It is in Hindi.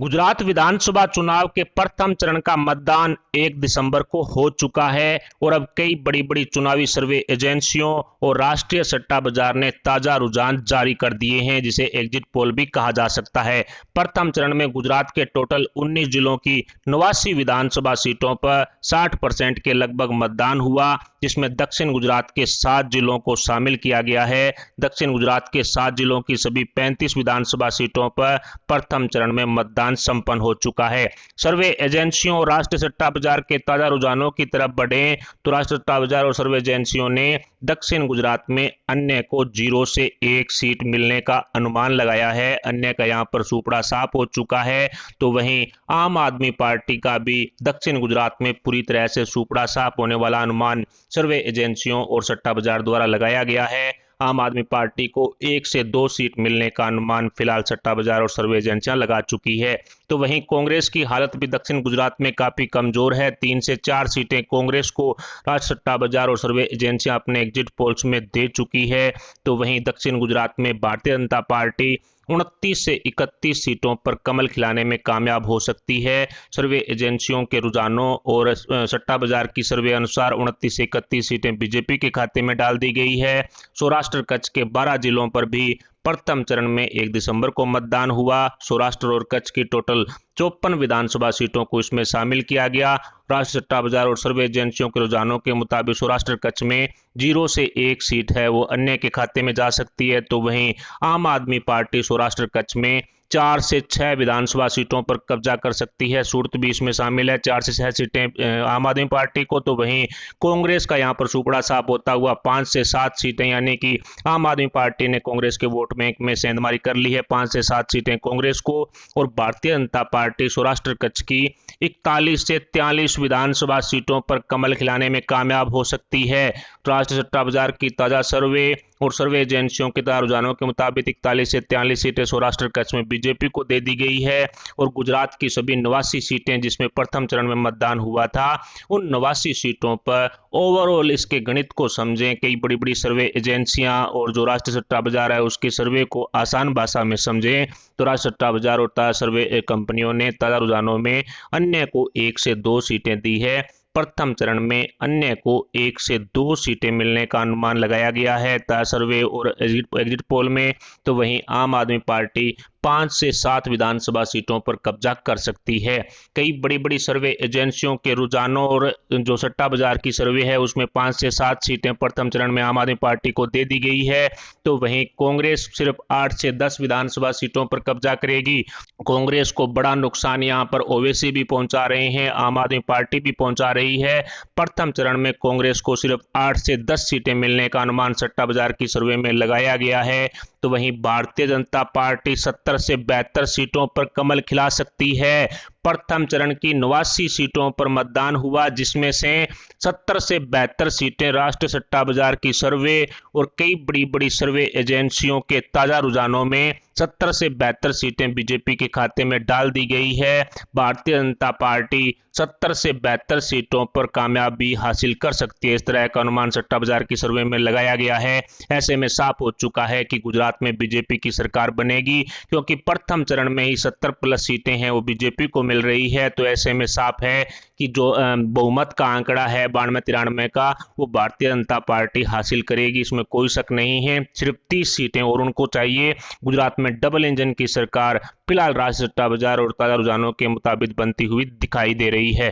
गुजरात विधानसभा चुनाव के प्रथम चरण का मतदान 1 दिसंबर को हो चुका है और अब कई बड़ी बड़ी चुनावी सर्वे एजेंसियों और राष्ट्रीय सट्टा बाजार ने ताजा रुझान जारी कर दिए हैं, जिसे एग्जिट पोल भी कहा जा सकता है। प्रथम चरण में गुजरात के टोटल 19 जिलों की 89 विधानसभा सीटों पर 60% के लगभग मतदान हुआ, जिसमें दक्षिण गुजरात के 7 जिलों को शामिल किया गया है। दक्षिण गुजरात के 7 जिलों की सभी 35 विधानसभा सीटों पर प्रथम चरण में मतदान संपन्न हो चुका है। सर्वे एजेंसियों और राष्ट्रीय सट्टा बाजार के ताजा रुझानों की तरफ बढ़े तो राष्ट्रीय सट्टा बाजार और सर्वे एजेंसियों ने दक्षिण गुजरात में अन्य को 0 से 1 सीट मिलने का अनुमान लगाया है। अन्य का यहां पर सुपड़ा साफ हो चुका है, तो वहीं आम आदमी पार्टी का भी दक्षिण गुजरात में पूरी तरह से सुपड़ा साफ होने वाला अनुमान सर्वे एजेंसियों और सट्टा बाजार द्वारा लगाया गया है। आम आदमी पार्टी को 1 से 2 सीट मिलने का अनुमान फिलहाल सट्टा बाजार और सर्वे एजेंसियां लगा चुकी है। तो वहीं कांग्रेस की हालत भी दक्षिण गुजरात में काफी कमजोर है। 3 से 4 सीटें कांग्रेस को राष्ट्रीय सट्टा बाजार और सर्वे एजेंसियां अपने एग्जिट पोल्स में दे चुकी है। तो वहीं दक्षिण गुजरात में भारतीय जनता पार्टी 29 से 31 सीटों पर कमल खिलाने में कामयाब हो सकती है। सर्वे एजेंसियों के रुझानों और सट्टा बाजार की सर्वे अनुसार 29 से 31 सीटें बीजेपी के खाते में डाल दी गई है। सौराष्ट्र कच्छ के 12 जिलों पर भी प्रथम चरण में 1 दिसंबर को मतदान हुआ। सौराष्ट्र और कच्छ की टोटल 54 विधानसभा सीटों को इसमें शामिल किया गया। राष्ट्रीय सट्टा बाजार और सर्वे एजेंसियों के रुझानों के मुताबिक सौराष्ट्र कच्छ में 0 से 1 सीट है, वो अन्य के खाते में जा सकती है। तो वहीं आम आदमी पार्टी सौराष्ट्र कच्छ में 4 से 6 विधानसभा सीटों पर कब्जा कर सकती है। सूरत भी इसमें शामिल है, 4 से 6 सीटें आम आदमी पार्टी को। तो वहीं कांग्रेस का यहां पर सुपड़ा साफ होता हुआ 5 से 7 सीटें, यानी कि आम आदमी पार्टी ने कांग्रेस के वोट बैंक में सेंधमारी कर ली है। 5 से 7 सीटें कांग्रेस को और भारतीय जनता पार्टी सौराष्ट्र कच्छ की 41 से 43 विधानसभा सीटों पर कमल खिलाने में कामयाब हो सकती है। राष्ट्रीय सट्टा बाजार की ताजा सर्वे और सर्वे एजेंसियों के ताजा रुझानों के मुताबिक 41 से 43 सीटें सौराष्ट्र कच्छ में बीजेपी को दे दी गई है और गुजरात की सभी 89 सीटें जिसमें प्रथम चरण में मतदान हुआ था, उन 89 सीटों पर ओवरऑल इसके गणित को समझें, कई बड़ी बड़ी सर्वे एजेंसियां और जो राष्ट्रीय सट्टा बाजार है उसके सर्वे को आसान भाषा में समझें तो राष्ट्रीय सट्टा बाजार और ताजा सर्वे कंपनियों ने ताजा रुझानों में अन्य को 1 से 2 सीटें दी है। प्रथम चरण में अन्य को 1 से 2 सीटें मिलने का अनुमान लगाया गया है ताजा सर्वे और एग्जिट पोल में। तो वहीं आम आदमी पार्टी 5 से 7 विधानसभा सीटों पर कब्जा कर सकती है। कई बड़ी बड़ी सर्वे एजेंसियों के रुझानों और जो सट्टा बाजार की सर्वे है उसमें 5 से 7 सीटें प्रथम चरण में आम आदमी पार्टी को दे दी गई है। तो वहीं कांग्रेस सिर्फ 8 से 10 विधानसभा सीटों पर कब्जा करेगी। कांग्रेस को बड़ा नुकसान यहां पर ओवैसी भी पहुंचा रहे हैं, आम आदमी पार्टी भी पहुंचा रही है। प्रथम चरण में कांग्रेस को सिर्फ 8 से 10 सीटें मिलने का अनुमान सट्टा बाजार की सर्वे में लगाया गया है। तो वहीं भारतीय जनता पार्टी 70 से 72 सीटों पर कमल खिला सकती है। प्रथम चरण की 89 सीटों पर मतदान हुआ, जिसमें से 70 से 72 सीटें राष्ट्रीय सट्टा बाजार की सर्वे और कई बड़ी बड़ी सर्वे एजेंसियों के ताजा रुझानों में 70 से 72 सीटें बीजेपी के खाते में डाल दी गई है। भारतीय जनता पार्टी 70 से 72 सीटों पर कामयाबी हासिल कर सकती है, इस तरह का अनुमान सट्टा बाजार की सर्वे में लगाया गया है। ऐसे में साफ हो चुका है कि गुजरात में बीजेपी की सरकार बनेगी, क्योंकि प्रथम चरण में ही 70+ सीटें हैं वो बीजेपी को मिल रही है। तो ऐसे में साफ है कि जो बहुमत का आंकड़ा है 92-93 का, वो भारतीय जनता पार्टी हासिल करेगी, इसमें कोई शक नहीं है। सिर्फ 30 सीटें और उनको चाहिए। गुजरात में डबल इंजन की सरकार फिलहाल राष्ट्रीय सट्टा बाजार और ताजा रुझानों के मुताबिक बनती हुई दिखाई दे रही है।